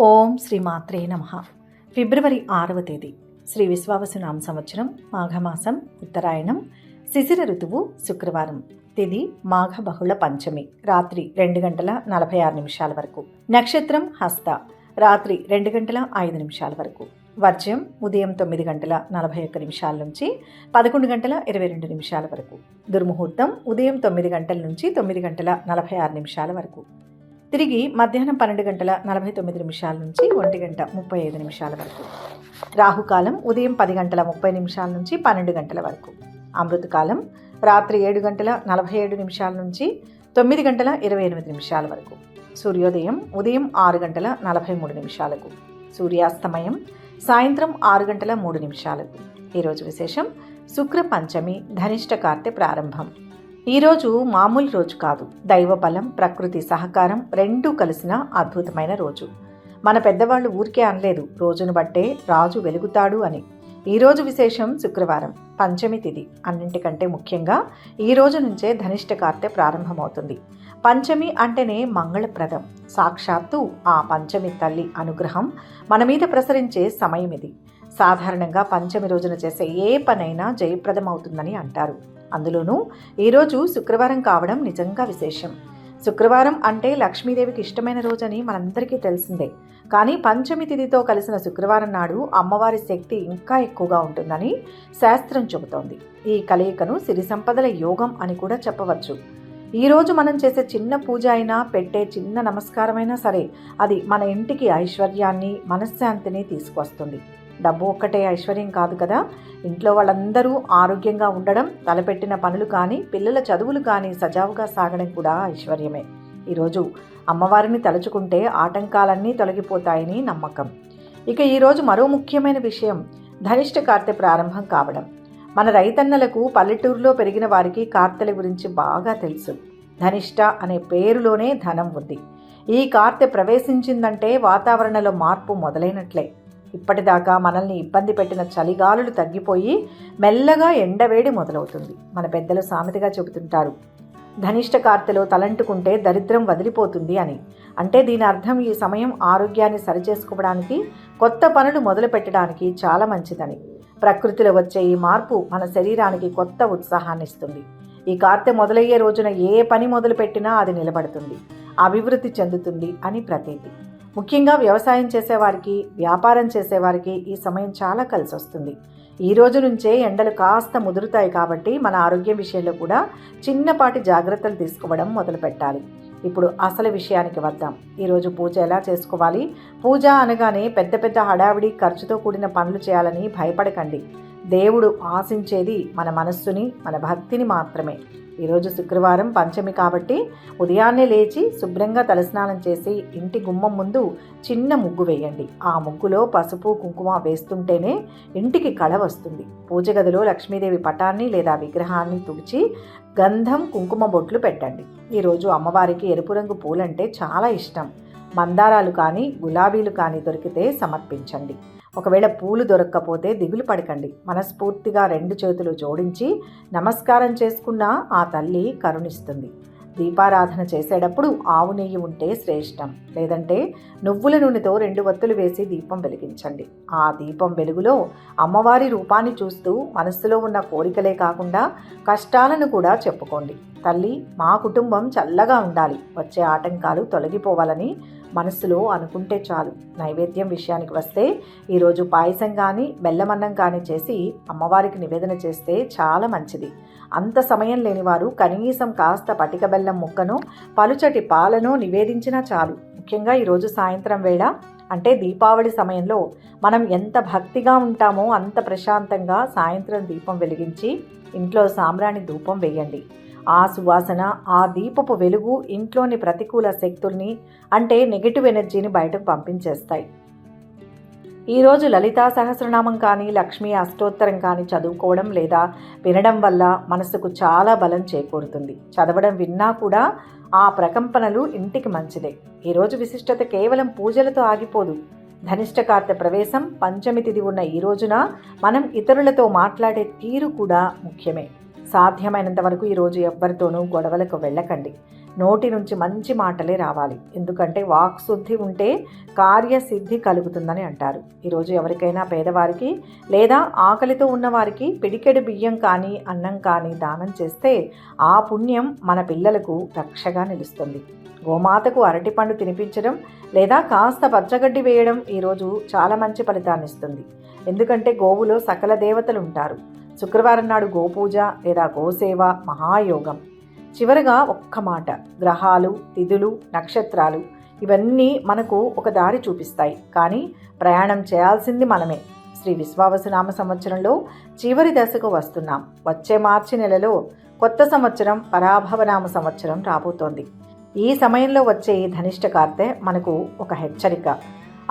ఓం శ్రీ మాత్రే నమః. ఫిబ్రవరి 6వ తేదీ శ్రీ విశ్వావసునామ సంవత్సరం మాఘమాసం ఉత్తరాయణం శిశిర ఋతువు శుక్రవారం. తిథి మాఘ బహుళ పంచమి రాత్రి 2:46 వరకు. నక్షత్రం హస్త రాత్రి 2:05 వరకు. వర్జ్యం ఉదయం 9:41 నుంచి 11:22 వరకు. దుర్ముహూర్తం ఉదయం 9 గంటల నుంచి 9:46 వరకు. తిరిగి మధ్యాహ్నం 12:49 నుంచి 1:35 వరకు. రాహుకాలం ఉదయం 10:30 నుంచి 12 గంటల వరకు. అమృతకాలం రాత్రి 7:47 నుంచి 9:28 వరకు. సూర్యోదయం ఉదయం 6:43. సూర్యాస్తమయం సాయంత్రం 6:03. ఈరోజు విశేషం శుక్ర పంచమి ధనిష్ట కార్తె ప్రారంభం. ఈరోజు మామూలు రోజు కాదు. దైవ బలం ప్రకృతి సహకారం రెండూ కలిసిన అద్భుతమైన రోజు. మన పెద్దవాళ్ళు ఊరికే అనలేదు, రోజును బట్టే రాజు వెలుగుతాడు అని. ఈరోజు విశేషం శుక్రవారం పంచమి తిథి. అన్నింటికంటే ముఖ్యంగా ఈ రోజు నుంచే ధనిష్ట కార్తె ప్రారంభమవుతుంది. పంచమి అంటేనే మంగళప్రదం. సాక్షాత్తు ఆ పంచమి తల్లి అనుగ్రహం మన మీద ప్రసరించే సమయం ఇది. సాధారణంగా పంచమి రోజున చేసే ఏ పనైనా జయప్రదమవుతుందని అంటారు. అందులోనూ ఈరోజు శుక్రవారం కావడం నిజంగా విశేషం. శుక్రవారం అంటే లక్ష్మీదేవికి ఇష్టమైన రోజని మనందరికీ తెలిసిందే. కానీ పంచమి తిథితో కలిసిన శుక్రవారం నాడు అమ్మవారి శక్తి ఇంకా ఎక్కువగా ఉంటుందని శాస్త్రం చెబుతోంది. ఈ కలయికను సిరి సంపదల యోగం అని కూడా చెప్పవచ్చు. ఈరోజు మనం చేసే చిన్న పూజ అయినా పెట్టే చిన్న నమస్కారమైనా సరే అది మన ఇంటికి ఐశ్వర్యాన్ని మనశ్శాంతిని తీసుకొస్తుంది. డబ్బు ఒక్కటే ఐశ్వర్యం కాదు కదా. ఇంట్లో వాళ్ళందరూ ఆరోగ్యంగా ఉండడం, తలపెట్టిన పనులు కానీ పిల్లల చదువులు కానీ సజావుగా సాగడం కూడా ఐశ్వర్యమే. ఈరోజు అమ్మవారిని తలుచుకుంటే ఆటంకాలన్నీ తొలగిపోతాయని నమ్మకం. ఇక ఈరోజు మరో ముఖ్యమైన విషయం ధనిష్ట కార్తె ప్రారంభం కావడం. మన రైతన్నలకు పల్లెటూరులో పెరిగిన వారికి కార్తెల గురించి బాగా తెలుసు. ధనిష్ట అనే పేరులోనే ధనం ఉంది. ఈ కార్తె ప్రవేశించిందంటే వాతావరణంలో మార్పు మొదలైనట్లే. ఇప్పటిదాకా మనల్ని ఇబ్బంది పెట్టిన చలిగాలులు తగ్గిపోయి మెల్లగా ఎండవేడి మొదలవుతుంది. మన పెద్దలు సామెతగా చెబుతుంటారు, ధనిష్ట కార్తెలో తలంటుకుంటే దరిద్రం వదిలిపోతుంది అని. అంటే దీని అర్థం ఈ సమయం ఆరోగ్యాన్ని సరిచేసుకోవడానికి, కొత్త పనులు మొదలు పెట్టడానికి చాలా మంచిదని. ప్రకృతిలో వచ్చే ఈ మార్పు మన శరీరానికి కొత్త ఉత్సాహాన్ని ఇస్తుంది. ఈ కార్తె మొదలయ్యే రోజున ఏ పని మొదలు పెట్టినా అది నిలబడుతుంది, అభివృద్ధి చెందుతుంది అని ప్రతీతి. ముఖ్యంగా వ్యవసాయం చేసేవారికి, వ్యాపారం చేసేవారికి ఈ సమయం చాలా కలిసి వస్తుంది. ఈ రోజు నుంచే ఎండలు కాస్త ముదురుతాయి కాబట్టి మన ఆరోగ్యం విషయంలో కూడా చిన్నపాటి జాగ్రత్తలు తీసుకోవడం మొదలు పెట్టాలి. ఇప్పుడు అసలు విషయానికి వద్దాం. ఈరోజు పూజ ఎలా చేసుకోవాలి? పూజ అనగానే పెద్ద పెద్ద హడావిడి ఖర్చుతో కూడిన పనులు చేయాలని భయపడకండి. దేవుడు ఆశించేది మన మనస్సుని, మన భక్తిని మాత్రమే. ఈరోజు శుక్రవారం పంచమి కాబట్టి ఉదయాన్నే లేచి శుభ్రంగా తలస్నానం చేసి ఇంటి గుమ్మం ముందు చిన్న ముగ్గు వేయండి. ఆ ముగ్గులో పసుపు కుంకుమ వేస్తుంటేనే ఇంటికి కళ వస్తుంది. పూజ గదిలో లక్ష్మీదేవి పటాన్ని లేదా విగ్రహాన్ని తుడిచి గంధం కుంకుమ బొట్లు పెట్టండి. ఈరోజు అమ్మవారికి ఎరుపు రంగు పూలంటే చాలా ఇష్టం. మందారాలు కానీ గులాబీలు కానీ దొరికితే సమర్పించండి. ఒకవేళ పూలు దొరక్కపోతే దిగులు పడకండి. మనస్ఫూర్తిగా 2 చేతులు జోడించి నమస్కారం చేసుకున్నా ఆ తల్లి కరుణిస్తుంది. దీపారాధన చేసేటప్పుడు ఆవు నెయ్యి ఉంటే శ్రేష్టం. లేదంటే నువ్వుల నూనెతో 2 వత్తులు వేసి దీపం వెలిగించండి. ఆ దీపం వెలుగులో అమ్మవారి రూపాన్ని చూస్తూ మనస్సులో ఉన్న కోరికలే కాకుండా కష్టాలను కూడా చెప్పుకోండి. తల్లి, మా కుటుంబం చల్లగా ఉండాలి, వచ్చే ఆటంకాలు తొలగిపోవాలని మనస్సులో అనుకుంటే చాలు. నైవేద్యం విషయానికి వస్తే ఈరోజు పాయసం కానీ బెల్లమన్నం కానీ చేసి అమ్మవారికి నివేదన చేస్తే చాలా మంచిది. అంత సమయం లేనివారు కనీసం కాస్త పటిక బెల్లం ముక్కను, పలుచటి పాలను నివేదించినా చాలు. ముఖ్యంగా ఈరోజు సాయంత్రం వేళ అంటే దీపావళి సమయంలో మనం ఎంత భక్తిగా ఉంటామో అంత ప్రశాంతంగా సాయంత్రం దీపం వెలిగించి ఇంట్లో సాంబ్రాణి ధూపం వేయండి. ఆ సువాసన, ఆ దీపపు వెలుగు ఇంట్లోని ప్రతికూల శక్తుల్ని అంటే నెగిటివ్ ఎనర్జీని బయటకు పంపించేస్తాయి. ఈరోజు లలితా సహస్రనామం కానీ లక్ష్మీ అష్టోత్తరం కానీ చదువుకోవడం లేదా వినడం వల్ల మనసుకు చాలా బలం చేకూరుతుంది. చదవడం విన్నా కూడా ఆ ప్రకంపనలు ఇంటికి మంచిదే. ఈరోజు విశిష్టత కేవలం పూజలతో ఆగిపోదు. ధనిష్ట కార్తె ప్రవేశం పంచమి తిథి ఉన్న ఈ రోజున మనం ఇతరులతో మాట్లాడే తీరు కూడా ముఖ్యమే. సాధ్యమైనంత వరకు ఈరోజు ఎవ్వరితోనూ గొడవలకు వెళ్ళకండి. నోటి నుంచి మంచి మాటలే రావాలి. ఎందుకంటే వాక్శుద్ధి ఉంటే కార్యసిద్ధి కలుగుతుందని అంటారు. ఈరోజు ఎవరికైనా పేదవారికి లేదా ఆకలితో ఉన్నవారికి పిడికెడు బియ్యం కానీ అన్నం కానీ దానం చేస్తే ఆ పుణ్యం మన పిల్లలకు రక్షగా నిలుస్తుంది. గోమాతకు అరటిపండు తినిపించడం లేదా కాస్త పచ్చగడ్డి వేయడం ఈరోజు చాలా మంచి ఫలితాన్ని ఇస్తుంది. ఎందుకంటే గోవులో సకల దేవతలు ఉంటారు. శుక్రవారం నాడు గోపూజ లేదా గోసేవ మహాయోగం. చివరగా ఒక్క మాట, గ్రహాలు, తిథులు, నక్షత్రాలు ఇవన్నీ మనకు ఒక దారి చూపిస్తాయి, కానీ ప్రయాణం చేయాల్సింది మనమే. శ్రీ విశ్వావసునామ సంవత్సరంలో చివరి దశకు వస్తున్నాం. వచ్చే మార్చి నెలలో కొత్త సంవత్సరం పరాభవనామ సంవత్సరం రాబోతోంది. ఈ సమయంలో వచ్చే ధనిష్ట కార్తె మనకు ఒక హెచ్చరిక,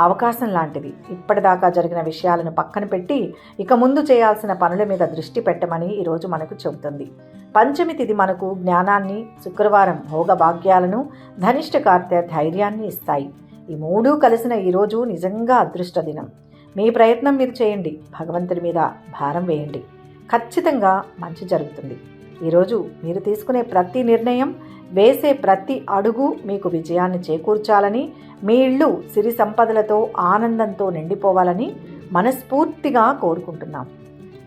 అవకాశం లాంటిది. ఇప్పటిదాకా జరిగిన విషయాలను పక్కన పెట్టి ఇక ముందు చేయాల్సిన పనుల మీద దృష్టి పెట్టమని ఈరోజు మనకు చెబుతుంది. పంచమి తిథి మనకు జ్ఞానాన్ని, శుక్రవారం భోగభాగ్యాలను, ధనిష్ట కార్తె ధైర్యాన్ని ఇస్తాయి. ఈ మూడూ కలిసిన ఈరోజు నిజంగా అదృష్ట దినం. మీ ప్రయత్నం మీరు చేయండి, భగవంతుడి మీద భారం వేయండి, ఖచ్చితంగా మంచి జరుగుతుంది. ఈరోజు మీరు తీసుకునే ప్రతి నిర్ణయం, వేసే ప్రతి అడుగు మీకు విజయాన్ని చేకూర్చాలని, మీ ఇళ్ళు సిరి సంపదలతో ఆనందంతో నిండిపోవాలని మనస్ఫూర్తిగా కోరుకుంటున్నాం.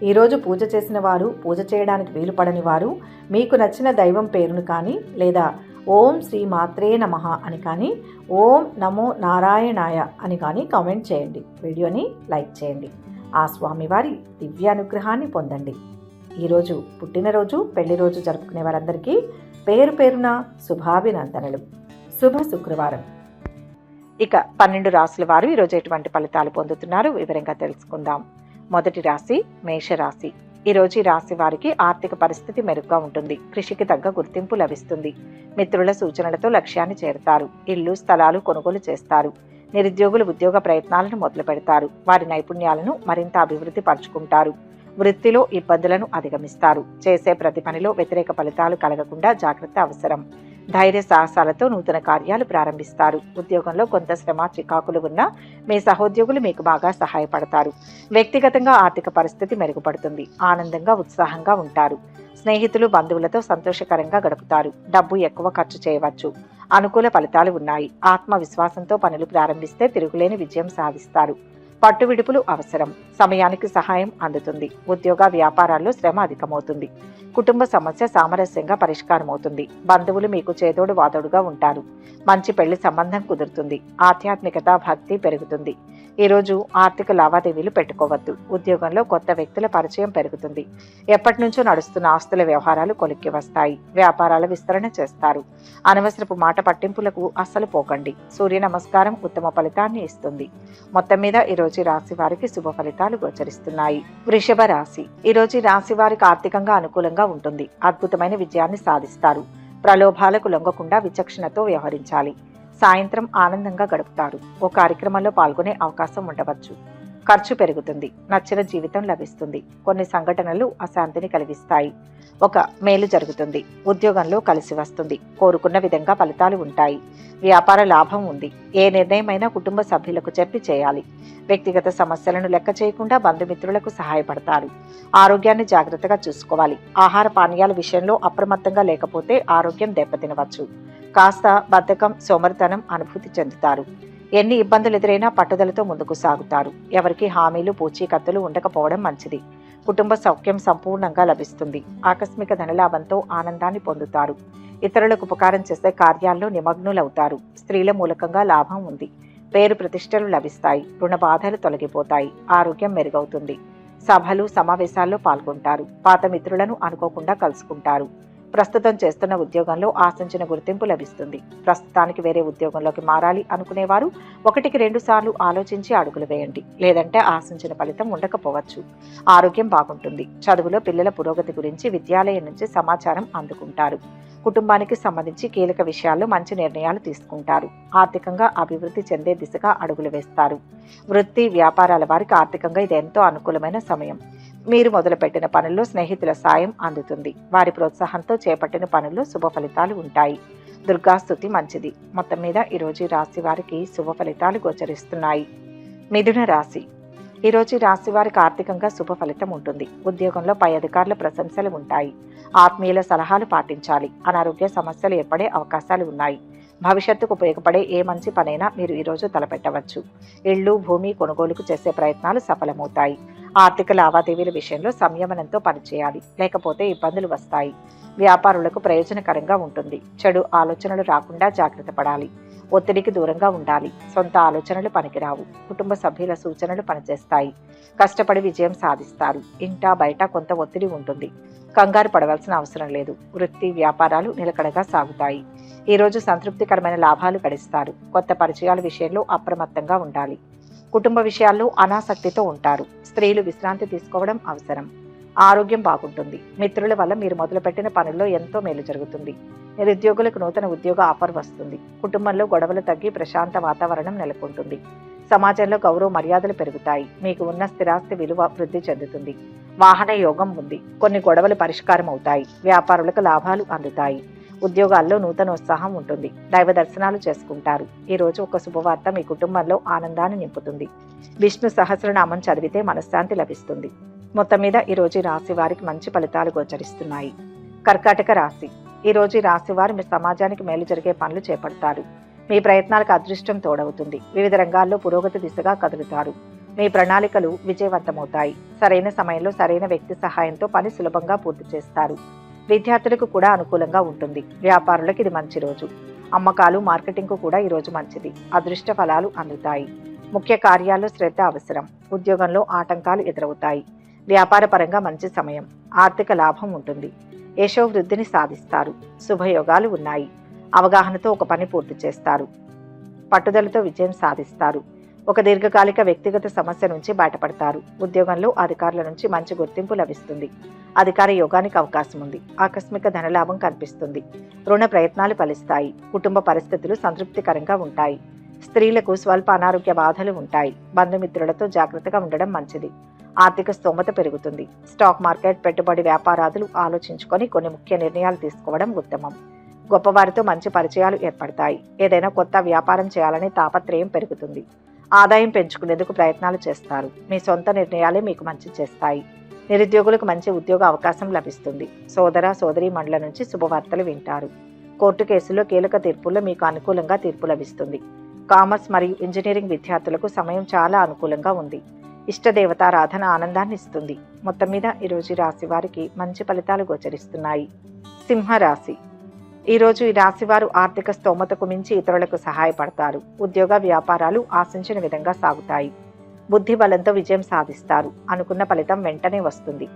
ఈరోజు పూజ చేసిన వారు, పూజ చేయడానికి వీలు పడని వారు మీకు నచ్చిన దైవం పేరును కానీ లేదా ఓం శ్రీ మాత్రే నమః అని కానీ ఓం నమో నారాయణాయ అని కానీ కామెంట్ చేయండి. వీడియోని లైక్ చేయండి. ఆ స్వామివారి దివ్యానుగ్రహాన్ని పొందండి. ఈరోజు పుట్టినరోజు, పెళ్లిరోజు జరుపుకునే వారందరికీ పేరు పేరున శుభాభినందనలు. శుభ శుక్రవారం. ఇక 12 రాశుల వారు ఈరోజు ఎటువంటి ఫలితాలు పొందుతున్నారు వివరంగా తెలుసుకుందాం. మొదటి రాశి మేషరాశి. ఈరోజు ఈ రాశి వారికి ఆర్థిక పరిస్థితి మెరుగ్గా ఉంటుంది. కృషికి తగ్గ గుర్తింపు లభిస్తుంది. మిత్రుల సూచనలతో లక్ష్యాన్ని చేరుతారు. ఇల్లు, స్థలాలు కొనుగోలు చేస్తారు. నిరుద్యోగులు ఉద్యోగ ప్రయత్నాలను మొదలు పెడతారు. వారి నైపుణ్యాలను మరింత అభివృద్ధి పరుచుకుంటారు. వృత్తిలో ఇబ్బందులను అధిగమిస్తారు. చేసే ప్రతి పనిలో వ్యతిరేక ఫలితాలు కలగకుండా జాగ్రత్త అవసరం. ధైర్య సాహసాలతో నూతన కార్యాలు ప్రారంభిస్తారు. ఉద్యోగంలో కొంత శ్రమ, చికాకులు ఉన్నా మీ సహోద్యోగులు మీకు బాగా సహాయపడతారు. వ్యక్తిగతంగా ఆర్థిక పరిస్థితి మెరుగుపడుతుంది. ఆనందంగా, ఉత్సాహంగా ఉంటారు. స్నేహితులు, బంధువులతో సంతోషకరంగా గడుపుతారు. డబ్బు ఎక్కువ ఖర్చు చేయవచ్చు. అనుకూల ఫలితాలు ఉన్నాయి. ఆత్మవిశ్వాసంతో పనులు ప్రారంభిస్తే తిరుగులేని విజయం సాధిస్తారు. పట్టు విడుపులు అవసరం. సమయానికి సహాయం అందుతుంది. ఉద్యోగ వ్యాపారాల్లో శ్రమ అధికమవుతుంది. కుటుంబ సమస్య సామరస్యంగా పరిష్కారమవుతుంది. బంధువులు మీకు చేదోడు వాదోడుగా ఉంటారు. మంచి పెళ్లి సంబంధం కుదురుతుంది. ఆధ్యాత్మికత, భక్తి పెరుగుతుంది. ఈరోజు ఆర్థిక లావాదేవీలు పెట్టుకోవద్దు. ఉద్యోగంలో కొత్త వ్యక్తుల పరిచయం పెరుగుతుంది. ఎప్పటి నుంచో నడుస్తున్న ఆస్తుల వ్యవహారాలు కొలిక్కి వస్తాయి. వ్యాపారాల విస్తరణ చేస్తారు. అనవసరపు మాట పట్టింపులకు అస్సలు పోకండి. సూర్య నమస్కారం ఉత్తమ ఫలితాన్ని ఇస్తుంది. మొత్తం మీద ఈరోజు రాశి వారికి శుభ ఫలితాలు గోచరిస్తున్నాయి. వృషభ రాశి. ఈరోజు రాశి వారికి ఆర్థికంగా అనుకూలంగా ఉంటుంది. అద్భుతమైన విజయాన్ని సాధిస్తారు. ప్రలోభాలకు లొంగకుండా విచక్షణతో వ్యవహరించాలి. సాయంత్రం ఆనందంగా గడుపుతారు. ఓ కార్యక్రమంలో పాల్గొనే అవకాశం ఉండవచ్చు. ఖర్చు పెరుగుతుంది. నచ్చిన జీవితం లభిస్తుంది. కొన్ని సంఘటనలు అశాంతిని కలిగిస్తాయి. ఒక మేలు జరుగుతుంది. ఉద్యోగంలో కలిసి వస్తుంది. కోరుకున్న విధంగా ఫలితాలు ఉంటాయి. వ్యాపార లాభం ఉంది. ఏ నిర్ణయమైనా కుటుంబ సభ్యులకు చెప్పి చేయాలి. వ్యక్తిగత సమస్యలను లెక్క చేయకుండా బంధుమిత్రులకు సహాయపడతారు. ఆరోగ్యాన్ని జాగ్రత్తగా చూసుకోవాలి. ఆహార పానీయాల విషయంలో అప్రమత్తంగా లేకపోతే ఆరోగ్యం దెబ్బతినవచ్చు. కాస్త బద్ధకం, సోమరితనం అనుభూతి చెందుతారు. ఎన్ని ఇబ్బందులు ఎదురైనా పట్టుదలతో ముందుకు సాగుతారు. ఎవరికి హామీలు, పూచీకత్తులు ఉండకపోవడం మంచిది. కుటుంబ సౌఖ్యం సంపూర్ణంగా లభిస్తుంది. ఆకస్మిక ధనలాభంతో ఆనందాన్ని పొందుతారు. ఇతరులకు ఉపకారం చేసే కార్యాల్లో నిమగ్నులవుతారు. స్త్రీల మూలకంగా లాభం ఉంది. పేరు ప్రతిష్టలు లభిస్తాయి. రుణ బాధలు తొలగిపోతాయి. ఆరోగ్యం మెరుగవుతుంది. సభలు, సమావేశాల్లో పాల్గొంటారు. పాత మిత్రులను అనుకోకుండా కలుసుకుంటారు. ప్రస్తుతం చేస్తున్న ఉద్యోగంలో ఆశించిన గుర్తింపు లభిస్తుంది. ప్రస్తుతానికి వేరే ఉద్యోగంలోకి మారాలి అనుకునేవారు 1-2 సార్లు ఆలోచించి అడుగులు వేయండి. లేదంటే ఆశించిన ఫలితం ఉండకపోవచ్చు. ఆరోగ్యం బాగుంటుంది. చదువులో పిల్లల పురోగతి గురించి విద్యాలయం నుంచి సమాచారం అందుకుంటారు. కుటుంబానికి సంబంధించి కీలక విషయాల్లో మంచి నిర్ణయాలు తీసుకుంటారు. ఆర్థికంగా అభివృద్ధి చెందే దిశగా అడుగులు వేస్తారు. వృత్తి, వ్యాపారాల వారికి ఆర్థికంగా ఇది ఎంతో అనుకూలమైన సమయం. మీరు మొదలుపెట్టిన పనుల్లో స్నేహితుల సాయం అందుతుంది. వారి ప్రోత్సాహంతో చేపట్టిన పనుల్లో శుభ ఫలితాలు ఉంటాయి. దుర్గాస్తుతి మంచిది. మొత్తం మీద ఈరోజు రాశి వారికి శుభ ఫలితాలు గోచరిస్తున్నాయి. మిథున రాశి. ఈరోజు ఈ రాశి వారికి ఆర్థికంగా శుభ ఫలితం ఉంటుంది. ఉద్యోగంలో పై అధికారుల ప్రశంసలు ఉంటాయి. ఆత్మీయుల సలహాలు పాటించాలి. అనారోగ్య సమస్యలు ఏర్పడే అవకాశాలు ఉన్నాయి. భవిష్యత్తుకు ఉపయోగపడే ఏ మంచి పనైనా మీరు ఈరోజు తలపెట్టవచ్చు. ఇళ్ళు, భూమి కొనుగోలుకు చేసే ప్రయత్నాలు సఫలమవుతాయి. ఆర్థిక లావాదేవీల విషయంలో సంయమనంతో పనిచేయాలి, లేకపోతే ఇబ్బందులు వస్తాయి. వ్యాపారులకు ప్రయోజనకరంగా ఉంటుంది. చెడు ఆలోచనలు రాకుండా జాగ్రత్త పడాలి. ఒత్తిడికి దూరంగా ఉండాలి. సొంత ఆలోచనలు పనికిరావు. కుటుంబ సభ్యుల సూచనలు పనిచేస్తాయి. కష్టపడి విజయం సాధిస్తారు. ఇంటా బయట కొంత ఒత్తిడి ఉంటుంది. కంగారు పడవలసిన అవసరం లేదు. వృత్తి వ్యాపారాలు నిలకడగా సాగుతాయి. ఈరోజు సంతృప్తికరమైన లాభాలు గడిస్తారు. కొత్త పరిచయాల విషయంలో అప్రమత్తంగా ఉండాలి. కుటుంబ విషయాల్లో అనాసక్తితో ఉంటారు. స్త్రీలు విశ్రాంతి తీసుకోవడం అవసరం. ఆరోగ్యం బాగుంటుంది. మిత్రుల వల్ల మీరు మొదలుపెట్టిన పనుల్లో ఎంతో మేలు జరుగుతుంది. నిరుద్యోగులకు నూతన ఉద్యోగ ఆఫర్ వస్తుంది. కుటుంబంలో గొడవలు తగ్గి ప్రశాంత వాతావరణం నెలకొంటుంది. సమాజంలో గౌరవ మర్యాదలు పెరుగుతాయి. మీకు ఉన్న స్థిరాస్తి విలువ వృద్ధి చెందుతుంది. వాహన యోగం ఉంది. కొన్ని గొడవలు పరిష్కారం అవుతాయి. వ్యాపారులకు లాభాలు అందుతాయి. ఉద్యోగాల్లో నూతన ఉత్సాహం ఉంటుంది. దైవ దర్శనాలు చేసుకుంటారు. ఈరోజు ఒక శుభవార్త మీ కుటుంబంలో ఆనందాన్ని నింపుతుంది. విష్ణు సహస్రనామం చదివితే మనశ్శాంతి లభిస్తుంది. మొత్తం మీద ఈరోజు ఈ రాశి వారికి మంచి ఫలితాలు గోచరిస్తున్నాయి. కర్కాటక రాశి. ఈరోజు ఈ రాశి వారు మీ సమాజానికి మేలు జరిగే పనులు చేపడతారు. మీ ప్రయత్నాలకు అదృష్టం తోడవుతుంది. వివిధ రంగాల్లో పురోగతి దిశగా కదులుతారు. మీ ప్రణాళికలు విజయవంతమవుతాయి. సరైన సమయంలో సరైన వ్యక్తి సహాయంతో పని సులభంగా పూర్తి చేస్తారు. విద్యార్థులకు కూడా అనుకూలంగా ఉంటుంది. వ్యాపారులకు ఇది మంచి రోజు. అమ్మకాలు, మార్కెటింగ్కు కూడా ఈరోజు మంచిది. అదృష్ట ఫలాలు అందుతాయి. ముఖ్య కార్యాల్లో శ్రద్ధ అవసరం. ఉద్యోగంలో ఆటంకాలు ఎదురవుతాయి. వ్యాపార పరంగా మంచి సమయం. ఆర్థిక లాభం ఉంటుంది. యశో వృద్ధిని సాధిస్తారు. శుభయోగాలు ఉన్నాయి. అవగాహనతో ఒక పని పూర్తి చేస్తారు. పట్టుదలతో విజయం సాధిస్తారు. ఒక దీర్ఘకాలిక వ్యక్తిగత సమస్య నుంచి బయటపడతారు. ఉద్యోగంలో అధికారుల నుంచి మంచి గుర్తింపు లభిస్తుంది. అధికార యోగానికి అవకాశం ఉంది. ఆకస్మిక ధనలాభం కనిపిస్తుంది. రుణ ప్రయత్నాలు ఫలిస్తాయి. కుటుంబ పరిస్థితులు సంతృప్తికరంగా ఉంటాయి. స్త్రీలకు స్వల్ప అనారోగ్య బాధలు ఉంటాయి. బంధుమిత్రులతో జాగ్రత్తగా ఉండడం మంచిది. ఆర్థిక స్తోమత పెరుగుతుంది. స్టాక్ మార్కెట్, పెట్టుబడి వ్యాపారాదులు ఆలోచించుకొని కొన్ని ముఖ్య నిర్ణయాలు తీసుకోవడం ఉత్తమం. గొప్పవారితో మంచి పరిచయాలు ఏర్పడతాయి. ఏదైనా కొత్త వ్యాపారం చేయాలనే తాపత్రయం పెరుగుతుంది. ఆదాయం పెంచుకునేందుకు ప్రయత్నాలు చేస్తారు. మీ సొంత నిర్ణయాలే మీకు మంచి చేస్తాయి. నిరుద్యోగులకు మంచి ఉద్యోగ అవకాశం లభిస్తుంది. సోదర సోదరీమణుల నుంచి శుభవార్తలు వింటారు. కోర్టు కేసుల్లో కీలక తీర్పుల్లో మీకు అనుకూలంగా తీర్పు లభిస్తుంది. కామర్స్ మరియు ఇంజనీరింగ్ విద్యార్థులకు సమయం చాలా అనుకూలంగా ఉంది. ఇష్టదేవతారాధన ఆనందాన్ని ఇస్తుంది. మొత్తం మీద ఈరోజు రాశి వారికి మంచి ఫలితాలు గోచరిస్తున్నాయి. సింహరాశి. ఈరోజు ఈ రాశివారు ఆర్థిక స్తోమతకు మించి ఇతరులకు సహాయపడతారు. ఉద్యోగ వ్యాపారాలు ఆశించిన విధంగా సాగుతాయి. బుద్ధి బలంతో విజయం సాధిస్తారు. అనుకున్న ఫలితం వెంటనే వస్తుంది.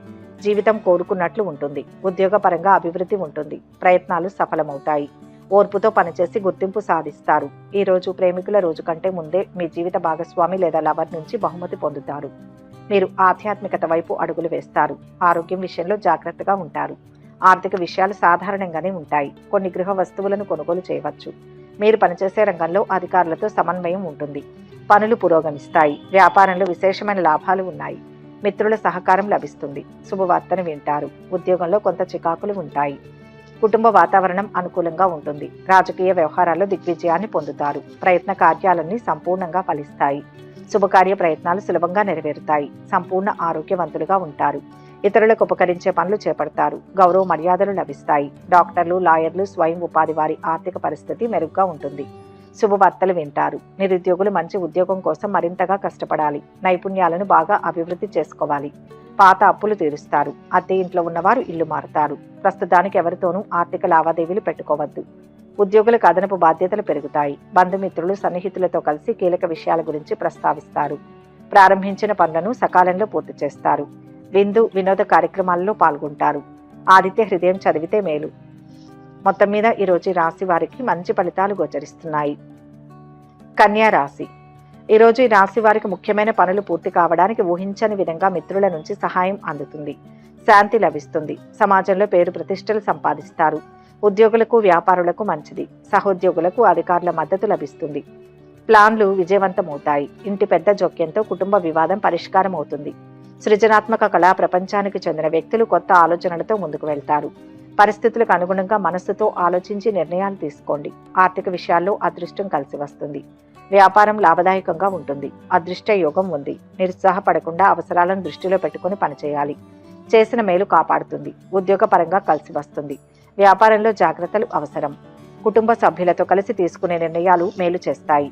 జీవితం కోరుకున్నట్లు ఉంటుంది. ఉద్యోగపరంగా అభివృద్ధి ఉంటుంది. ప్రయత్నాలు సఫలమవుతాయి. ఓర్పుతో పనిచేసి గుర్తింపు సాధిస్తారు. ఈరోజు ప్రేమికుల రోజు కంటే ముందే మీ జీవిత భాగస్వామి లేదా లవర్ నుంచి బహుమతి పొందుతారు. మీరు ఆధ్యాత్మికత వైపు అడుగులు వేస్తారు. ఆరోగ్యం విషయంలో జాగ్రత్తగా ఉంటారు. ఆర్థిక విషయాలు సాధారణంగానే ఉంటాయి. కొన్ని గృహ వస్తువులను కొనుగోలు చేయవచ్చు. మీరు పనిచేసే రంగంలో అధికారులతో సమన్వయం ఉంటుంది. పనులు పురోగమిస్తాయి. వ్యాపారంలో విశేషమైన లాభాలు ఉన్నాయి. మిత్రుల సహకారం లభిస్తుంది. శుభవార్తను వింటారు. ఉద్యోగంలో కొంత చికాకులు ఉంటాయి. కుటుంబ వాతావరణం అనుకూలంగా ఉంటుంది. రాజకీయ వ్యవహారాల్లో దిగ్విజయాన్ని పొందుతారు. ప్రయత్న కార్యాలన్నీ సంపూర్ణంగా ఫలిస్తాయి. శుభకార్య ప్రయత్నాలు సులభంగా నెరవేరుతాయి. సంపూర్ణ ఆరోగ్యవంతులుగా ఉంటారు. ఇతరులకు ఉపకరించే పనులు చేపడతారు. గౌరవ మర్యాదలు లభిస్తాయి. డాక్టర్లు, లాయర్లు, స్వయం ఉపాధి వారి ఆర్థిక పరిస్థితి మెరుగ్గా ఉంటుంది. శుభవార్తలు వింటారు. నిరుద్యోగులు మంచి ఉద్యోగం కోసం మరింతగా కష్టపడాలి. నైపుణ్యాలను బాగా అభివృద్ధి చేసుకోవాలి. పాత అప్పులు తీరుస్తారు. అద్దె ఇంట్లో ఉన్నవారు ఇల్లు మారుతారు. ప్రస్తుతానికి ఎవరితోనూ ఆర్థిక లావాదేవీలు పెట్టుకోవద్దు. ఉద్యోగులకు అదనపు బాధ్యతలు పెరుగుతాయి. బంధుమిత్రులు, సన్నిహితులతో కలిసి కీలక విషయాల గురించి ప్రస్తావిస్తారు. ప్రారంభించిన పనులను సకాలంలో పూర్తి చేస్తారు. విందు వినోద కార్యక్రమాల్లో పాల్గొంటారు. ఆదిత్య హృదయం చదివితే మేలు. మొత్తం మీద ఈరోజు రాశి వారికి మంచి ఫలితాలు గోచరిస్తున్నాయి. కన్యా రాశి. ఈరోజు ఈ రాశి వారికి ముఖ్యమైన పనులు పూర్తి కావడానికి ఊహించని విధంగా మిత్రుల నుంచి సహాయం అందుతుంది. శాంతి లభిస్తుంది. సమాజంలో పేరు ప్రతిష్టలు సంపాదిస్తారు. ఉద్యోగులకు, వ్యాపారులకు మంచిది. సహోద్యోగులకు అధికారుల మద్దతు లభిస్తుంది. ప్లాన్లు విజయవంతమవుతాయి. ఇంటి పెద్ద జోక్యంతో కుటుంబ వివాదం పరిష్కారం అవుతుంది. సృజనాత్మక కళా ప్రపంచానికి చెందిన వ్యక్తులు కొత్త ఆలోచనలతో ముందుకు వెళ్తారు. పరిస్థితులకు అనుగుణంగా మనస్సుతో ఆలోచించి నిర్ణయాలు తీసుకోండి. ఆర్థిక విషయాల్లో అదృష్టం కలిసి వస్తుంది. వ్యాపారం లాభదాయకంగా ఉంటుంది. అదృష్ట యోగం ఉంది. నిరుత్సాహపడకుండా అవసరాలను దృష్టిలో పెట్టుకుని పనిచేయాలి. చేసిన మేలు కాపాడుతుంది. ఉద్యోగపరంగా కలిసి వస్తుంది. వ్యాపారంలో జాగ్రత్తలు అవసరం. కుటుంబ సభ్యులతో కలిసి తీసుకునే నిర్ణయాలు మేలు చేస్తాయి.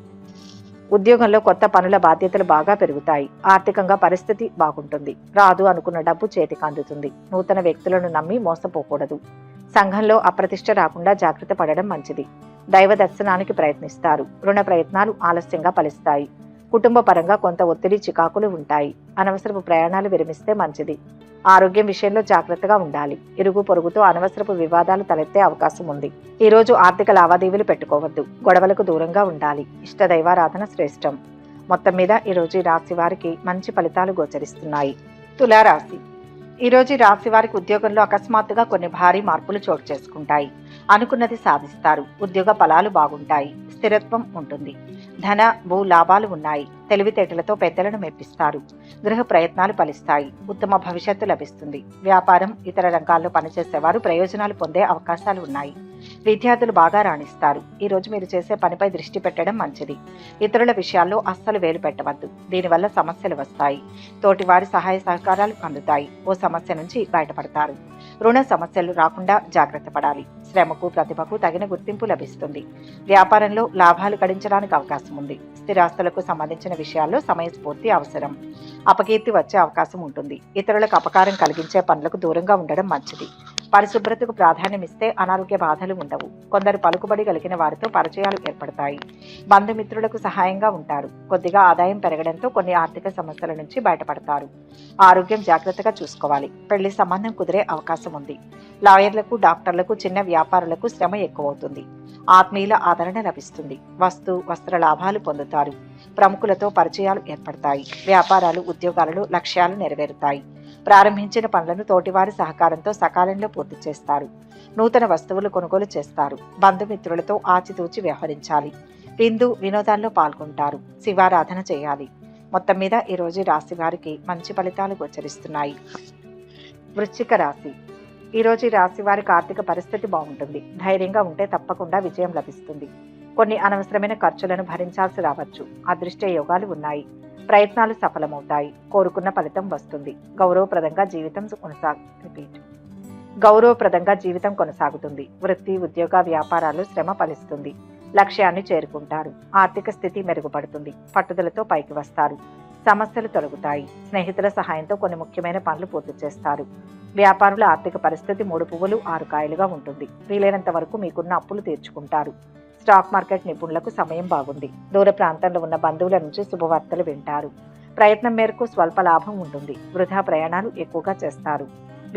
ఉద్యోగంలో కొత్త పనుల బాధ్యతలు బాగా పెరుగుతాయి. ఆర్థికంగా పరిస్థితి బాగుంటుంది. రాదు అనుకున్న డబ్బు చేతికి అందుతుంది. నూతన వ్యక్తులను నమ్మి మోసపోకూడదు. సంఘంలో అప్రతిష్ట రాకుండా జాగ్రత్త పడడం మంచిది. దైవ దర్శనానికి ప్రయత్నిస్తారు. రుణ ప్రయత్నాలు ఆలస్యంగా ఫలిస్తాయి. కుటుంబ పరంగా కొంత ఒత్తిడి చికాకులు ఉంటాయి. అనవసరపు ప్రయాణాలు విరమిస్తే మంచిది. ఆరోగ్యం విషయంలో జాగ్రత్తగా ఉండాలి. ఇరుగు పొరుగుతో అనవసరపు వివాదాలు తలెత్తే అవకాశం ఉంది. ఈ రోజు ఆర్థిక లావాదేవీలు పెట్టుకోవద్దు. గొడవలకు దూరంగా ఉండాలి. ఇష్టదైవారాధన శ్రేష్టం. మొత్తం మీద ఈ రోజు ఈ రాశి వారికి మంచి ఫలితాలు గోచరిస్తున్నాయి. తులారాశి. ఈ రోజు ఈ రాశి వారికి ఉద్యోగంలో అకస్మాత్తుగా కొన్ని భారీ మార్పులు చోటు చేసుకుంటాయి. అనుకున్నది సాధిస్తారు. ఉద్యోగ ఫలాలు బాగుంటాయి. స్థిరత్వం ఉంటుంది. ధన భూ లాభాలు ఉన్నాయి. తెలివితేటలతో పెద్దలను మెప్పిస్తారు. గృహ ప్రయత్నాలు ఫలిస్తాయి. ఉత్తమ భవిష్యత్తు లభిస్తుంది. వ్యాపారం ఇతర రంగాల్లో పనిచేసేవారు ప్రయోజనాలు పొందే అవకాశాలు ఉన్నాయి. విద్యార్థులు బాగా రాణిస్తారు. ఈ రోజు మీరు చేసే పనిపై దృష్టి పెట్టడం మంచిది. ఇతరుల విషయాల్లో అస్సలు వేలు పెట్టవద్దు. దీనివల్ల సమస్యలు వస్తాయి. తోటి వారి సహాయ సహకారాలు అందుతాయి. ఓ సమస్య నుంచి బయటపడతారు. రుణ సమస్యలు రాకుండా జాగ్రత్త పడాలి. శ్రమకు ప్రతిభకు తగిన గుర్తింపు లభిస్తుంది. వ్యాపారంలో లాభాలు గడించడానికి అవకాశం ఉంది. స్థిరాస్తులకు సంబంధించిన విషయాల్లో సమయస్ఫూర్తి అవసరం. అపకీర్తి వచ్చే అవకాశం ఉంటుంది. ఇతరులకు అపకారం కలిగించే పనులకు దూరంగా ఉండడం మంచిది. పరిశుభ్రతకు ప్రాధాన్యం ఇస్తే అనారోగ్య బాధలు ఉండవు. కొందరు పలుకుబడి కలిగిన వారితో పరిచయాలు ఏర్పడతాయి. బంధుమిత్రులకు సహాయంగా ఉంటారు. కొద్దిగా ఆదాయం పెరగడంతో కొన్ని ఆర్థిక సమస్యల నుంచి బయటపడతారు. ఆరోగ్యం జాగ్రత్తగా చూసుకోవాలి. పెళ్లి సంబంధం కుదిరే అవకాశం ఉంది. లాయర్లకు, డాక్టర్లకు, చిన్న వ్యాపారులకు శ్రమ ఎక్కువవుతుంది. ఆత్మీయుల ఆదరణ లభిస్తుంది. వస్త్ర లాభాలు పొందుతారు. ప్రముఖులతో పరిచయాలు ఏర్పడతాయి. వ్యాపారాలు, ఉద్యోగాలలో లక్ష్యాలు నెరవేరుతాయి. ప్రారంభించిన పనులను తోటివారి సహకారంతో సకాలంలో పూర్తి చేస్తారు. నూతన వస్తువులు కొనుగోలు చేస్తారు. బంధుమిత్రులతో ఆచితూచి వ్యవహరించాలి. విందు వినోదాల్లో పాల్గొంటారు. శివారాధన చేయాలి. మొత్తం మీద ఈ రోజు రాశి వారికి మంచి ఫలితాలు గోచరిస్తున్నాయి. వృశ్చిక రాశి. ఈ రోజు ఈ రాశి వారికి ఆర్థిక పరిస్థితి బాగుంటుంది. ధైర్యంగా ఉంటే తప్పకుండా విజయం లభిస్తుంది. కొన్ని అనవసరమైన ఖర్చులను భరించాల్సి రావచ్చు. అదృష్ట యోగాలు ఉన్నాయి. ప్రయత్నాలు సఫలమవుతాయి. కోరుకున్న ఫలితం వస్తుంది. గౌరవప్రదంగా జీవితం కొనసాగుతుంది. వృత్తి, ఉద్యోగ, వ్యాపారాలు శ్రమ ఫలిస్తుంది. లక్ష్యాన్ని చేరుకుంటారు. ఆర్థిక స్థితి మెరుగుపడుతుంది. పట్టుదలతో పైకి వస్తారు. సమస్యలు తొలగుతాయి. స్నేహితుల సహాయంతో కొన్ని ముఖ్యమైన పనులు పూర్తి చేస్తారు. వ్యాపారుల ఆర్థిక పరిస్థితి 3 పువ్వులు 6 కాయలుగా ఉంటుంది. వీలైనంత వరకు మీకున్న అప్పులు తీర్చుకుంటారు. స్టాక్ మార్కెట్ నిపుణులకు సమయం బాగుంది. దూర ప్రాంతంలో ఉన్న బంధువుల నుంచి శుభవార్తలు వింటారు. ప్రయత్నం మేరకు స్వల్ప లాభం ఉంటుంది. వృధా ప్రయాణాలు ఎక్కువగా చేస్తారు.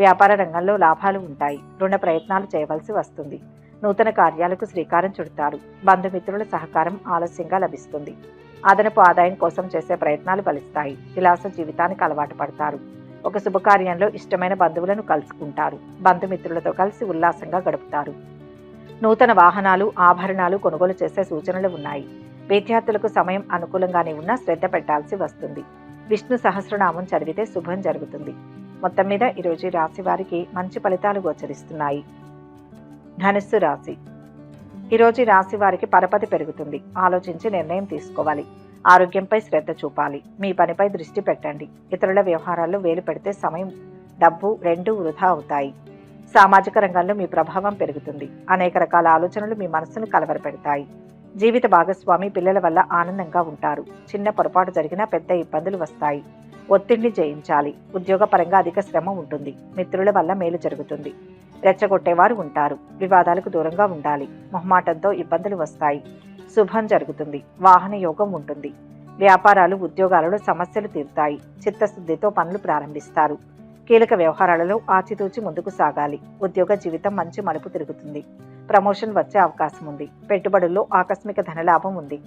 వ్యాపార రంగంలో లాభాలు ఉంటాయి. రుణ ప్రయత్నాలు చేయవలసి వస్తుంది. నూతన కార్యాలకు శ్రీకారం చుడతారు. బంధుమిత్రుల సహకారం ఆలస్యంగా లభిస్తుంది. అదనపు ఆదాయం కోసం చేసే ప్రయత్నాలు ఫలిస్తాయి. విలాస జీవితానికి అలవాటు పడతారు. ఒక శుభకార్యంలో ఇష్టమైన బంధువులను కలుసుకుంటారు. బంధుమిత్రులతో కలిసి ఉల్లాసంగా గడుపుతారు. నూతన వాహనాలు, ఆభరణాలు కొనుగోలు చేసే సూచనలు ఉన్నాయి. విద్యార్థులకు సమయం అనుకూలంగానే ఉన్నా శ్రద్ధ పెట్టాల్సి వస్తుంది. విష్ణు సహస్రనామం చదివితే శుభం జరుగుతుంది. మొత్తం మీద ఈరోజు రాశి వారికి మంచి ఫలితాలు గోచరిస్తున్నాయి. ధనుస్సు రాశి. ఈరోజు రాశి వారికి పరపతి పెరుగుతుంది. ఆలోచించి నిర్ణయం తీసుకోవాలి. ఆరోగ్యంపై శ్రద్ధ చూపాలి. మీ పనిపై దృష్టి పెట్టండి. ఇతరుల వ్యవహారాల్లో వేలు పెడితే సమయం, డబ్బు రెండూ వృధా అవుతాయి. సామాజిక రంగంలో మీ ప్రభావం పెరుగుతుంది. అనేక రకాల ఆలోచనలు మీ మనసును కలవరపెడతాయి. జీవిత భాగస్వామి, పిల్లల వల్ల ఆనందంగా ఉంటారు. చిన్న పొరపాటు జరిగినా పెద్ద ఇబ్బందులు వస్తాయి. ఒత్తిడిని జయించాలి. ఉద్యోగపరంగా అధిక శ్రమ ఉంటుంది. మిత్రుల వల్ల మేలు జరుగుతుంది. రెచ్చగొట్టేవారు ఉంటారు. వివాదాలకు దూరంగా ఉండాలి. మొహమాటంతో ఇబ్బందులు వస్తాయి. శుభం జరుగుతుంది. వాహన యోగం ఉంటుంది. వ్యాపారాలు, ఉద్యోగాలలో సమస్యలు తీరుతాయి. చిత్తశుద్ధితో పనులు ప్రారంభిస్తారు. కీలక వ్యవహారాలలో ఆచితూచి ముందుకు సాగాలి. ఉద్యోగ జీవితం మంచి మలుపు తిరుగుతుంది. ప్రమోషన్ వచ్చే అవకాశం ఉంది. పెట్టుబడుల్లో ఆకస్మిక ధనలాభం ఉంది.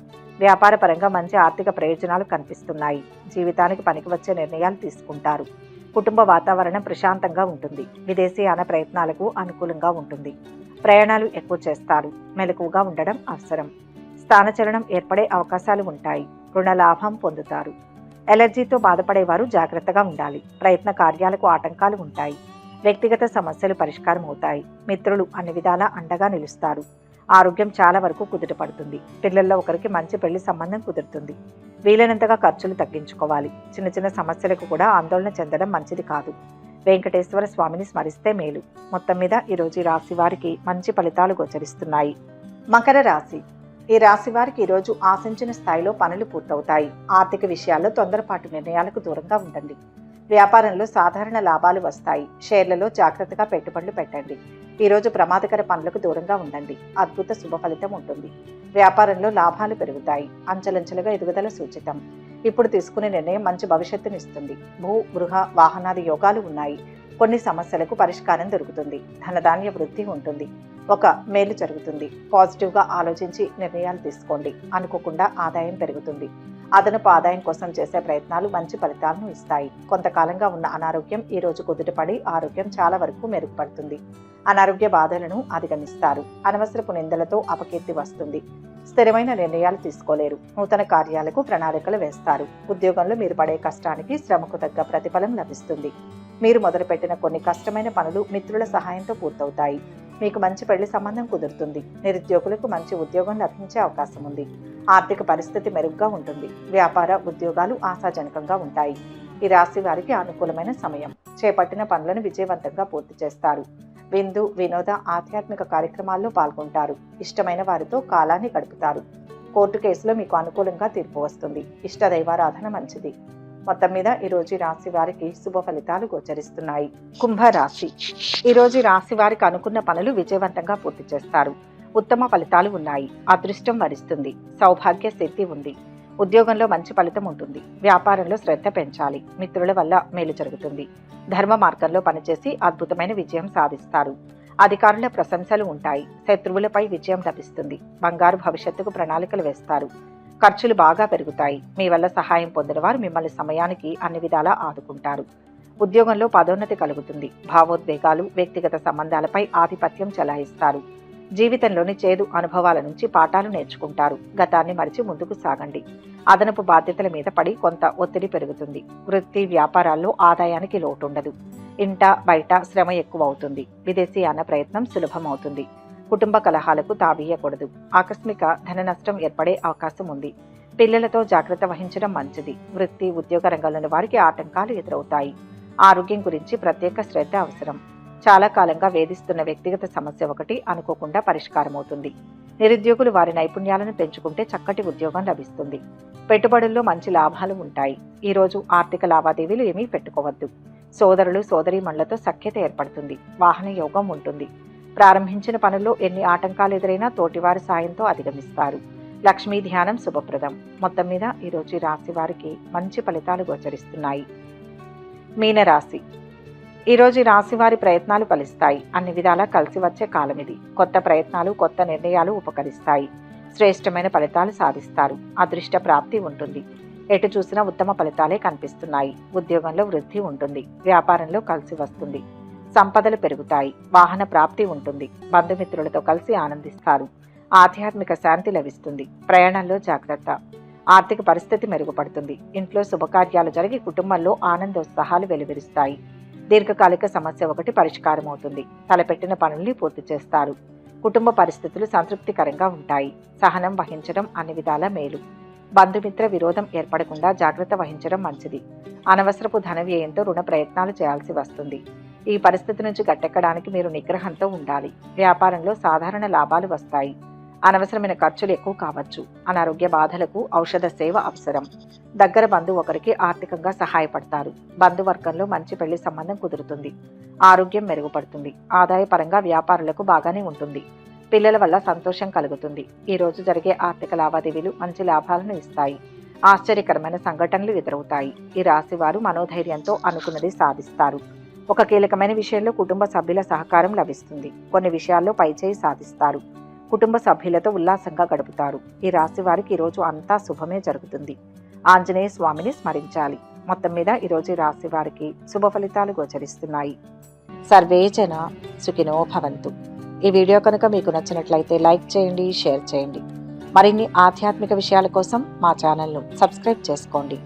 వ్యాపార పరంగా మంచి ఆర్థిక ప్రయోజనాలు కనిపిస్తున్నాయి. జీవితానికి పనికి వచ్చే నిర్ణయాలు తీసుకుంటారు. కుటుంబ వాతావరణం ప్రశాంతంగా ఉంటుంది. విదేశీయాన ప్రయత్నాలకు అనుకూలంగా ఉంటుంది. ప్రయాణాలు ఎక్కువ చేస్తారు. మెలకువగా ఉండడం అవసరం. స్థానచలనం ఏర్పడే అవకాశాలు ఉంటాయి. రుణ లాభం పొందుతారు. ఎలర్జీతో బాధపడేవారు జాగ్రత్తగా ఉండాలి. ప్రయత్న కార్యాలకు ఆటంకాలు ఉంటాయి. వ్యక్తిగత సమస్యలు పరిష్కారం అవుతాయి. మిత్రులు అన్ని విధాలా అండగా నిలుస్తారు. ఆరోగ్యం చాలా వరకు కుదుట పడుతుంది. పిల్లల్లో ఒకరికి మంచి పెళ్లి సంబంధం కుదురుతుంది. వీలైనంతగా ఖర్చులు తగ్గించుకోవాలి. చిన్న చిన్న సమస్యలకు కూడా ఆందోళన చెందడం మంచిది కాదు. వెంకటేశ్వర స్వామిని స్మరిస్తే మేలు. మొత్తం మీద ఈరోజు ఈ రాశి వారికి మంచి ఫలితాలు గోచరిస్తున్నాయి. మకర రాశి. ఈ రాశి వారికి ఈరోజు ఆశించిన స్థాయిలో పనులు పూర్తవుతాయి. ఆర్థిక విషయాల్లో తొందరపాటు నిర్ణయాలకు దూరంగా ఉండండి. వ్యాపారంలో సాధారణ లాభాలు వస్తాయి. షేర్లలో జాగ్రత్తగా పెట్టుబడులు పెట్టండి. ఈరోజు ప్రమాదకర పనులకు దూరంగా ఉండండి. అద్భుత శుభ ఫలితం ఉంటుంది. వ్యాపారంలో లాభాలు పెరుగుతాయి. అంచెలంచెలుగా ఎదుగుదల సూచితం. ఇప్పుడు తీసుకునే నిర్ణయం మంచి భవిష్యత్తునిస్తుంది. భూ గృహ వాహనాది యోగాలు ఉన్నాయి. కొన్ని సమస్యలకు పరిష్కారం దొరుకుతుంది. ధనధాన్య వృద్ధి ఉంటుంది. ఒక మేలు జరుగుతుంది. పాజిటివ్గా ఆలోచించి నిర్ణయాలు తీసుకోండి. అనుకోకుండా ఆదాయం పెరుగుతుంది. అదనపు ఆదాయం కోసం చేసే ప్రయత్నాలు మంచి ఫలితాలను ఇస్తాయి. కొంతకాలంగా ఉన్న అనారోగ్యం ఈ రోజు కుదుటపడి ఆరోగ్యం చాలా వరకు మెరుగుపడుతుంది. అనారోగ్య బాధలను అధిగమిస్తారు. అనవసరపు నిందలతో అపకీర్తి వస్తుంది. స్థిరమైన నిర్ణయాలు తీసుకోలేరు. నూతన కార్యాలకు ప్రణాళికలు వేస్తారు. ఉద్యోగంలో మీరు పడే కష్టానికి శ్రమకు తగ్గ ప్రతిఫలం లభిస్తుంది. మీరు మొదలుపెట్టిన కొన్ని కష్టమైన పనులు మిత్రుల సహాయంతో పూర్తవుతాయి. మీకు మంచి పెళ్లి సంబంధం కుదురుతుంది. నిరుద్యోగులకు మంచి ఉద్యోగం లభించే అవకాశం ఉంది. ఆర్థిక పరిస్థితి మెరుగ్గా ఉంటుంది. వ్యాపార ఉద్యోగాలు ఆశాజనకంగా ఉంటాయి. ఈ రాశి వారికి అనుకూలమైన సమయం. చేపట్టిన పనులను విజయవంతంగా పూర్తి చేస్తారు. విందు వినోద ఆధ్యాత్మిక కార్యక్రమాల్లో పాల్గొంటారు. ఇష్టమైన వారితో కాలాన్ని గడుపుతారు. కోర్టు కేసులో మీకు అనుకూలంగా తీర్పు వస్తుంది. ఇష్ట దైవారాధన మంచిది. మొత్తం మీద ఈరోజు రాశి వారికి శుభ ఫలితాలు గోచరిస్తున్నాయి. కుంభరాశి. ఈరోజు రాశి వారికి అనుకున్న పనులు విజయవంతంగా పూర్తి చేస్తారు. ఉత్తమ ఫలితాలు ఉన్నాయి. అదృష్టం వరిస్తుంది. సౌభాగ్య సిద్ధి ఉంది. ఉద్యోగంలో మంచి ఫలితం ఉంటుంది. వ్యాపారంలో శ్రద్ధ పెంచాలి. మిత్రుల వల్ల మేలు జరుగుతుంది. ధర్మ మార్గంలో పనిచేసి అద్భుతమైన విజయం సాధిస్తారు. అధికారుల ప్రశంసలు ఉంటాయి. శత్రువులపై విజయం లభిస్తుంది. బంగారు భవిష్యత్తుకు ప్రణాళికలు వేస్తారు. ఖర్చులు బాగా పెరుగుతాయి. మీ వల్ల సహాయం పొందిన వారు మిమ్మల్ని సమయానికి అన్ని విధాలా ఆదుకుంటారు. ఉద్యోగంలో పదోన్నతి కలుగుతుంది. భావోద్వేగాలు వ్యక్తిగత సంబంధాలపై ఆధిపత్యం చెలాయిస్తారు. జీవితంలోని చేదు అనుభవాల నుంచి పాఠాలు నేర్చుకుంటారు. గతాన్ని మరిచి ముందుకు సాగండి. అదనపు బాధ్యతల మీద పడి కొంత ఒత్తిడి పెరుగుతుంది. వృత్తి వ్యాపారాల్లో ఆదాయానికి లోటుండదు. ఇంట బయట శ్రమ ఎక్కువ అవుతుంది. విదేశీయాన ప్రయత్నం సులభమవుతుంది. కుటుంబ కలహాలకు తావీయకూడదు. ఆకస్మిక ధన నష్టం ఏర్పడే అవకాశం ఉంది. పిల్లలతో జాగ్రత్త వహించడం మంచిది. వృత్తి ఉద్యోగ రంగంలోని వారికి ఆటంకాలు ఎదురవుతాయి. ఆరోగ్యం గురించి ప్రత్యేక శ్రద్ధ అవసరం. చాలా కాలంగా వేధిస్తున్న వ్యక్తిగత సమస్య ఒకటి అనుకోకుండా పరిష్కారమవుతుంది. నిరుద్యోగులు వారి నైపుణ్యాలను పెంచుకుంటే చక్కటి ఉద్యోగం లభిస్తుంది. పెట్టుబడుల్లో మంచి లాభాలు ఉంటాయి. ఈరోజు ఆర్థిక లావాదేవీలు ఏమీ పెట్టుకోవద్దు. సోదరులు సోదరీమణులతో సఖ్యత ఏర్పడుతుంది. వాహన యోగం ఉంటుంది. ప్రారంభించిన పనుల్లో ఎన్ని ఆటంకాలు ఎదురైనా తోటివారి సాయంతో అధిగమిస్తారు. లక్ష్మీ ధ్యానం శుభప్రదం. మొత్తం మీద ఈరోజు రాశి వారికి మంచి ఫలితాలు గోచరిస్తున్నాయి. మీనరాశి. ఈరోజు రాశి వారి ప్రయత్నాలు ఫలిస్తాయి. అన్ని విధాలా కలిసి వచ్చే కాలం ఇది. కొత్త ప్రయత్నాలు కొత్త నిర్ణయాలు ఉపకరిస్తాయి. శ్రేష్టమైన ఫలితాలు సాధిస్తారు. అదృష్ట ప్రాప్తి ఉంటుంది. ఎటు చూసినా ఉత్తమ ఫలితాలే కనిపిస్తున్నాయి. ఉద్యోగంలో వృద్ధి ఉంటుంది. వ్యాపారంలో కలిసి వస్తుంది. సంపదలు పెరుగుతాయి. వాహన ప్రాప్తి ఉంటుంది. బంధుమిత్రులతో కలిసి ఆనందిస్తారు. ఆధ్యాత్మిక శాంతి లభిస్తుంది. ప్రయాణంలో జాగ్రత్త. ఆర్థిక పరిస్థితి మెరుగుపడుతుంది. ఇంట్లో శుభకార్యాలు జరిగి కుటుంబంలో ఆనందోత్సాహాలు వెలువరిస్తాయి. దీర్ఘకాలిక సమస్య ఒకటి పరిష్కారం అవుతుంది. తలపెట్టిన పనుల్ని పూర్తి చేస్తారు. కుటుంబ పరిస్థితులు సంతృప్తికరంగా ఉంటాయి. సహనం వహించడం అన్ని విధాలా మేలు. బంధుమిత్ర విరోధం ఏర్పడకుండా జాగ్రత్త వహించడం మంచిది. అనవసరపు ధన వ్యయంతో రుణ ప్రయత్నాలు చేయాల్సి వస్తుంది. ఈ పరిస్థితి నుంచి గట్టెక్కడానికి మీరు నిగ్రహంతో ఉండాలి. వ్యాపారంలో సాధారణ లాభాలు వస్తాయి. అనవసరమైన ఖర్చులు ఎక్కువ కావచ్చు. అనారోగ్య బాధలకు ఔషధ సేవ అవసరం. దగ్గర బంధువు ఒకరికి ఆర్థికంగా సహాయపడతారు. బంధువర్గంలో మంచి పెళ్లి సంబంధం కుదురుతుంది. ఆరోగ్యం మెరుగుపడుతుంది. ఆదాయపరంగా వ్యాపారులకు బాగానే ఉంటుంది. పిల్లల వల్ల సంతోషం కలుగుతుంది. ఈ రోజు జరిగే ఆర్థిక లావాదేవీలు మంచి లాభాలను ఇస్తాయి. ఆశ్చర్యకరమైన సంఘటనలు ఎదురవుతాయి. ఈ రాశి వారు మనోధైర్యంతో అనుకున్నది సాధిస్తారు. ఒక కీలకమైన విషయంలో కుటుంబ సభ్యుల సహకారం లభిస్తుంది. కొన్ని విషయాల్లో పైచేయి సాధిస్తారు. కుటుంబ సభ్యులతో ఉల్లాసంగా గడుపుతారు. ఈ రాశి వారికి ఈరోజు అంతా శుభమే జరుగుతుంది. ఆంజనేయ స్వామిని స్మరించాలి. మొత్తం మీద ఈరోజు రాశి వారికి శుభ ఫలితాలు గోచరిస్తున్నాయి. సర్వే జన సుఖినో భవంతు. ఈ వీడియో కనుక మీకు నచ్చినట్లయితే లైక్ చేయండి, షేర్ చేయండి. మరిన్ని ఆధ్యాత్మిక విషయాల కోసం మా ఛానల్ను సబ్స్క్రైబ్ చేసుకోండి.